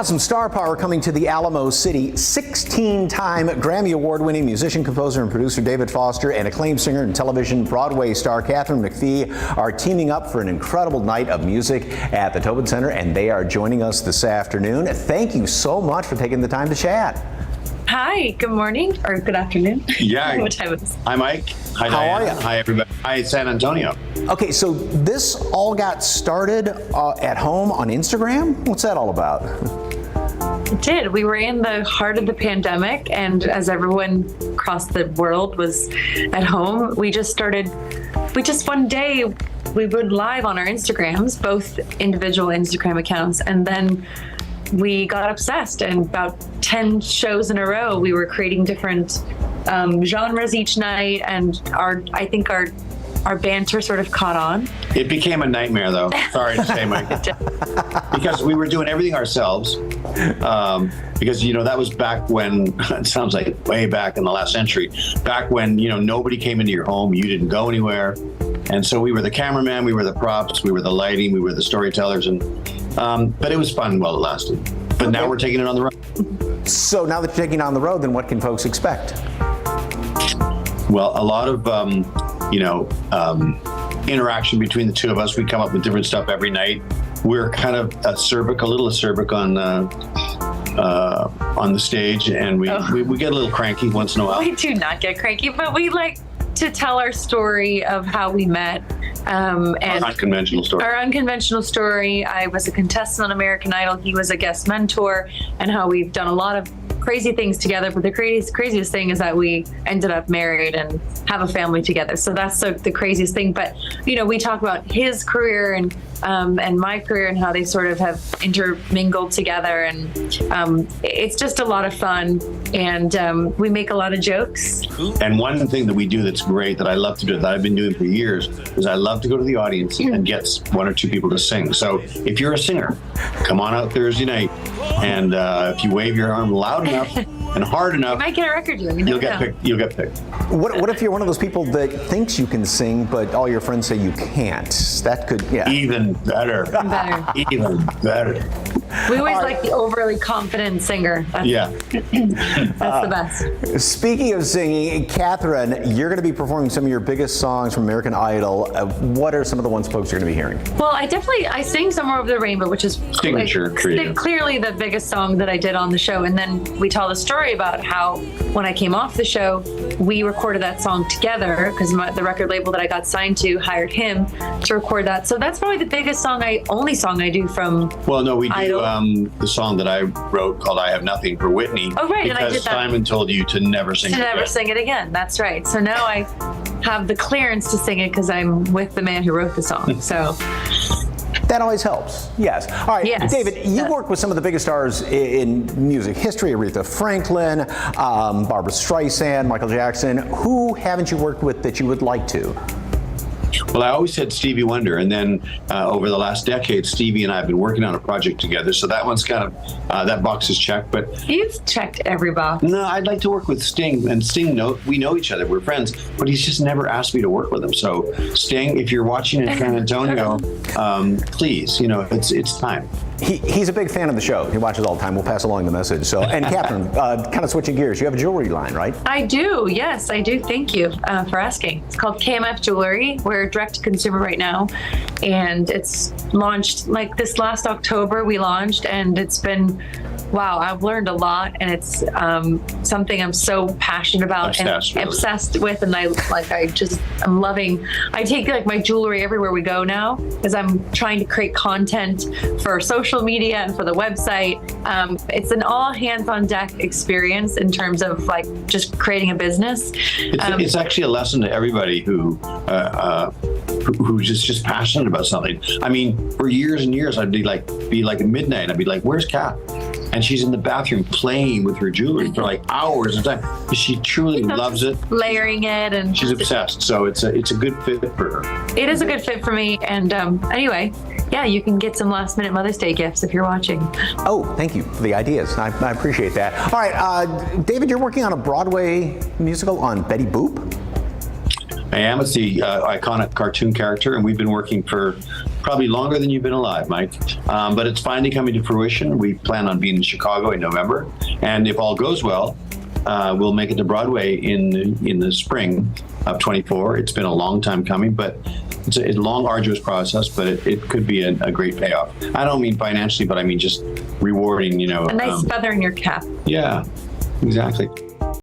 got some star power coming to the Alamo City. 16-time Grammy Award-winning musician, composer, and producer David Foster and acclaimed singer and television Broadway star Katharine McPhee are teaming up for an incredible night of music at the Tobin Center, and they are joining us this afternoon. Thank you so much for taking the time to chat. Hi, good morning or good afternoon. Yeah. What time is it? Hi, Mike. Hi, How Diana. are you? Hi, everybody. Hi, San Antonio. Okay, so this all got started at home on Instagram? What's that all about? It did. We were in the heart of the pandemic, and as everyone across the world was at home, we just one day, we went live on our Instagrams, both individual Instagram accounts, and then we got obsessed, and about 10 shows in a row, we were creating different genres each night, and I think our banter sort of caught on. It became a nightmare, though. Sorry to say, Mike. Because we were doing everything ourselves. Because, that was back when, it sounds like way back in the last century, back when, nobody came into your home, you didn't go anywhere. And so we were the cameraman, we were the props, we were the lighting, we were the storytellers. But it was fun while it lasted. But now we're taking it on the road. So now that you're taking it on the road, then what can folks expect? Well, a lot of, interaction between the two of us. We come up with different stuff every night. We're kind of a little acerbic on the stage, and we get a little cranky once in a while. We do not get cranky, but we like to tell our story of how we met. And our unconventional story. Our unconventional story. I was a contestant on American Idol. He was a guest mentor, and how we've done a lot of crazy things together. But the craziest thing is that we ended up married and have a family together. So that's the craziest thing. But we talk about his career and my career and how they sort of have intermingled together, and it's just a lot of fun, and we make a lot of jokes. And one thing that we do that's great, that I love to do, that I've been doing for years, is I love to go to the audience and get one or two people to sing. So if you're a singer, come on out Thursday night, and if you wave your arm loud enough and hard enough, you might get a record deal. You'll get picked. What if you're one of those people that thinks you can sing, but all your friends say you can't? That could, yeah. Even better. Even better. We always like the overly confident singer. That's the best. Speaking of singing, Katharine, you're going to be performing some of your biggest songs from American Idol. What are some of the ones folks are going to be hearing? Well, I sing Somewhere Over the Rainbow, which is clearly the biggest song that I did on the show. And then we tell the story about how when I came off the show, we recorded that song together because the record label that I got signed to hired him to record that. So that's probably the biggest only song I do from Well, no, we do Idol. The song that I wrote called I Have Nothing for Whitney. Oh, right, and I because did that. Simon told you to never sing it again. That's right. So now I have the clearance to sing it because I'm with the man who wrote the song. So that always helps. Yes. All right, yes, David, you work with some of the biggest stars in music history: Aretha Franklin, Barbra Streisand, Michael Jackson. Who haven't you worked with that you would like to? Well, I always said Stevie Wonder, and then over the last decade, Stevie and I have been working on a project together, so that one's kind of, that box is checked. But you've checked every box. No, I'd like to work with Sting, and Sting, we know each other, we're friends, but he's just never asked me to work with him. So Sting, if you're watching in San Antonio, please, it's time. He's a big fan of the show. He watches all the time. We'll pass along the message. So, and Katharine, kind of switching gears, you have a jewelry line, right? I do. Yes, I do. Thank you for asking. It's called KMF Jewelry. We're direct to consumer right now, and it's launched like this last October. We launched, and it's been wow. I've learned a lot, and it's something I'm so passionate about and obsessed with, and I'm loving. I take like my jewelry everywhere we go now because I'm trying to create content for social media and for the website. It's an all hands on deck experience in terms of like just creating a business. It's actually a lesson to everybody who's just passionate about something. I mean, for years and years, I'd be like at midnight, I'd be like, "Where's Kat?" And she's in the bathroom playing with her jewelry for like hours at a time. She truly loves it. Layering it, and she's obsessed. So it's a good fit for her. It is a good fit for me. And anyway, yeah, you can get some last minute Mother's Day gifts if you're watching. Oh, thank you for the ideas. I appreciate that. All right, David, you're working on a Broadway musical on Betty Boop? I am. It's the iconic cartoon character, and we've been working for probably longer than you've been alive, Mike. But it's finally coming to fruition. We plan on being in Chicago in November, and if all goes well, we'll make it to Broadway in the spring of 24. It's been a long time coming, but it's a long, arduous process, but it could be a great payoff. I don't mean financially, but I mean just rewarding, A nice feather in your cap. Yeah, exactly.